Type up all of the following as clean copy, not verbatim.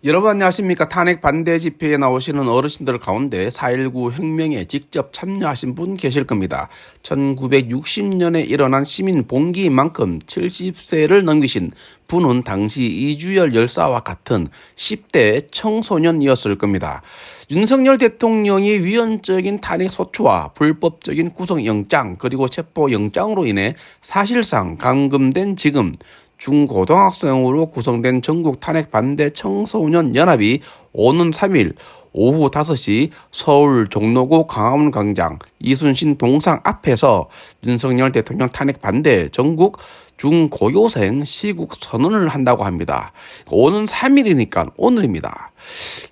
여러분 안녕하십니까? 탄핵 반대 집회에 나오시는 어르신들 가운데 4.19 혁명에 직접 참여하신 분 계실 겁니다. 1960년에 일어난 시민 봉기인 만큼 70세를 넘기신 분은 당시 이주열 열사와 같은 10대 청소년이었을 겁니다. 윤석열 대통령이 위헌적인 탄핵 소추와 불법적인 구속영장 그리고 체포영장으로 인해 사실상 감금된 지금 중고등학생으로 구성된 전국 탄핵 반대 청소년 연합이 오는 3일 오후 5시 서울 종로구 광화문 광장 이순신 동상 앞에서 윤석열 대통령 탄핵 반대 전국 중고교생 시국 선언을 한다고 합니다. 오는 3일이니까 오늘입니다.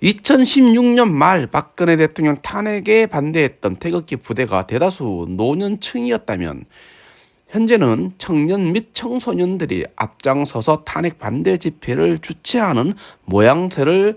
2016년 말 박근혜 대통령 탄핵에 반대했던 태극기 부대가 대다수 노년층이었다면 현재는 청년 및 청소년들이 앞장서서 탄핵 반대 집회를 주최하는 모양새를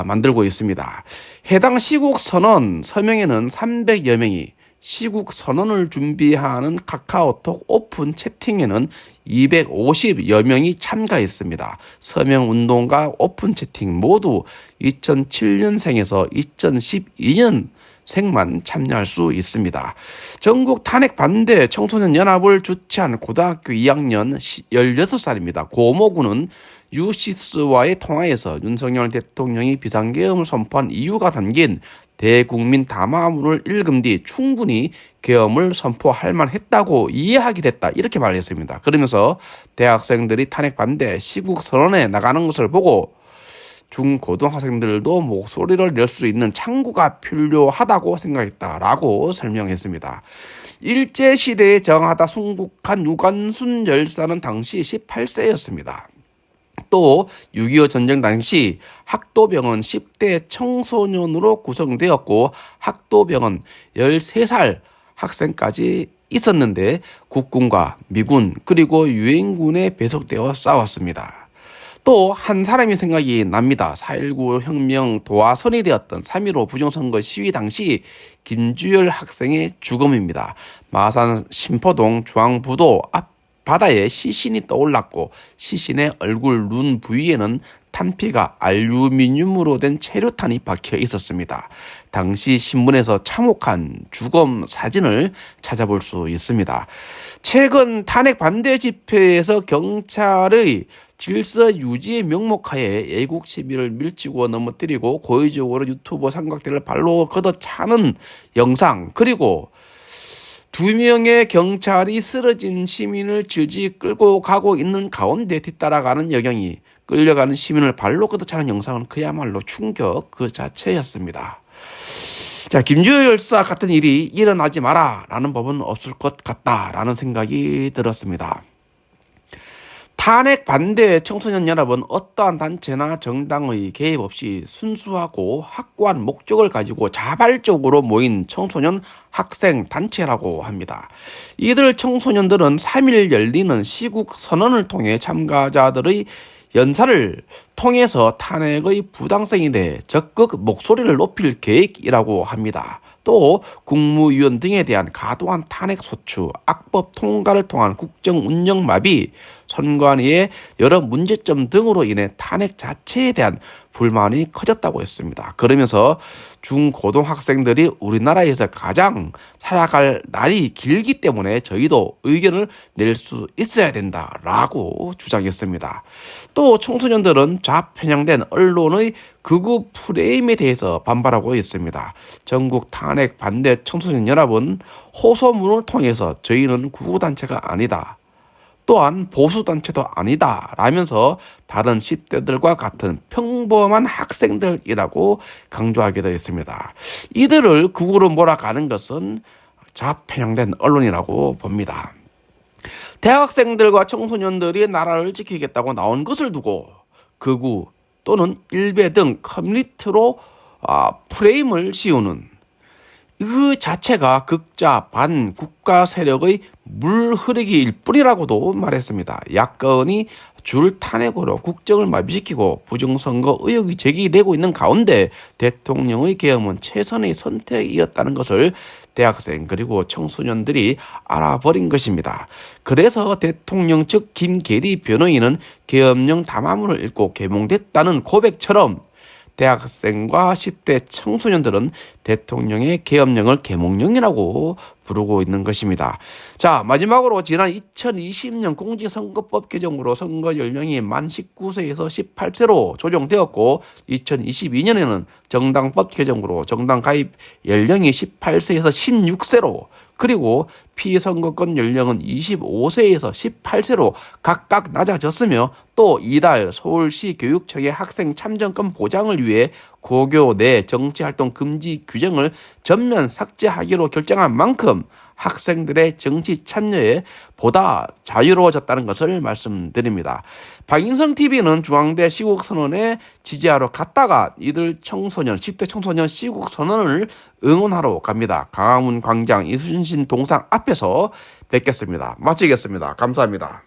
만들고 있습니다. 해당 시국선언 서명에는 300여 명이, 시국선언을 준비하는 카카오톡 오픈 채팅에는 250여 명이 참가했습니다. 서명운동과 오픈 채팅 모두 2007년생에서 2012년 생만 참여할 수 있습니다. 전국 탄핵 반대 청소년 연합을 주최한 고등학교 2학년 16살입니다. 고모군은 유시스와의 통화에서 윤석열 대통령이 비상계엄을 선포한 이유가 담긴 대국민 담화문을 읽은 뒤 충분히 계엄을 선포할 만했다고 이해하게 됐다, 이렇게 말했습니다. 그러면서 대학생들이 탄핵 반대 시국선언에 나가는 것을 보고 중고등학생들도 목소리를 낼 수 있는 창구가 필요하다고 생각했다라고 설명했습니다. 일제시대에 저항하다 순국한 유관순 열사는 당시 18세였습니다. 또 6.25 전쟁 당시 학도병은 10대 청소년으로 구성되었고 학도병은 13살 학생까지 있었는데 국군과 미군 그리고 유엔군에 배속되어 싸웠습니다. 또 한 사람이 생각이 납니다. 4.19 혁명 도화선이 되었던 3.15 부정선거 시위 당시 김주열 학생의 죽음입니다. 마산 신포동 중앙부도 앞 바다에 시신이 떠올랐고 시신의 얼굴 눈 부위에는 탄피가 알루미늄으로 된 체류탄이 박혀 있었습니다. 당시 신문에서 참혹한 주검 사진을 찾아볼 수 있습니다. 최근 탄핵 반대 집회에서 경찰의 질서 유지의 명목하에 애국 시민을 밀치고 넘어뜨리고 고의적으로 유튜버 삼각대를 발로 걷어차는 영상, 그리고 2명의 경찰이 쓰러진 시민을 질질 끌고 가고 있는 가운데 뒤따라가는 여경이 끌려가는 시민을 발로 걷어차는 영상은 그야말로 충격 그 자체였습니다. 자, 김주열 열사 같은 일이 일어나지 마라 라는 법은 없을 것 같다라는 생각이 들었습니다. 탄핵 반대 청소년 연합은 어떠한 단체나 정당의 개입 없이 순수하고 확고한 목적을 가지고 자발적으로 모인 청소년 학생 단체라고 합니다. 이들 청소년들은 3일 열리는 시국 선언을 통해 참가자들의 연사를 통해서 탄핵의 부당성에 대해 적극 목소리를 높일 계획이라고 합니다. 또 국무위원 등에 대한 과도한 탄핵 소추, 악법 통과를 통한 국정 운영 마비, 선관위의 여러 문제점 등으로 인해 탄핵 자체에 대한 불만이 커졌다고 했습니다. 그러면서 중고등학생들이 우리나라에서 가장 살아갈 날이 길기 때문에 저희도 의견을 낼 수 있어야 된다라고 주장했습니다. 또 청소년들은 좌편향된 언론의 극우 프레임에 대해서 반발하고 있습니다. 전국 탄핵 반대 청소년 연합은 호소문을 통해서 저희는 구구단체가 아니다, 또한 보수단체도 아니다 라면서 다른 10대들과 같은 평범한 학생들이라고 강조하기도 했습니다. 이들을 극우로 몰아가는 것은 좌편향된 언론이라고 봅니다. 대학생들과 청소년들이 나라를 지키겠다고 나온 것을 두고 극우 또는 일베 등 커뮤니티로 프레임을 씌우는 그 자체가 극자 반국가 세력의 물 흐르기일 뿐이라고도 말했습니다. 야권이 줄 탄핵으로 국정을 마비시키고 부정선거 의혹이 제기되고 있는 가운데 대통령의 계엄은 최선의 선택이었다는 것을 대학생 그리고 청소년들이 알아버린 것입니다. 그래서 대통령 측 김계리 변호인은 계엄령 담화문을 읽고 개몽됐다는 고백처럼 대학생과 10대 청소년들은 대통령의 계엄령을 계몽령이라고 부르고 있는 것입니다. 자, 마지막으로 지난 2020년 공직선거법 개정으로 선거 연령이 만 19세에서 18세로 조정되었고 2022년에는 정당법 개정으로 정당 가입 연령이 18세에서 16세로 그리고 피선거권 연령은 25세에서 18세로 각각 낮아졌으며 또 이달 서울시 교육청의 학생 참정권 보장을 위해 고교 내 정치활동 금지 규정을 전면 삭제하기로 결정한 만큼 학생들의 정치 참여에 보다 자유로워졌다는 것을 말씀드립니다. 박인성TV는 중앙대 시국선언에 지지하러 갔다가 이들 청소년, 10대 청소년 시국선언을 응원하러 갑니다. 강화문 광장 이순신 동상 앞에서 뵙겠습니다. 마치겠습니다. 감사합니다.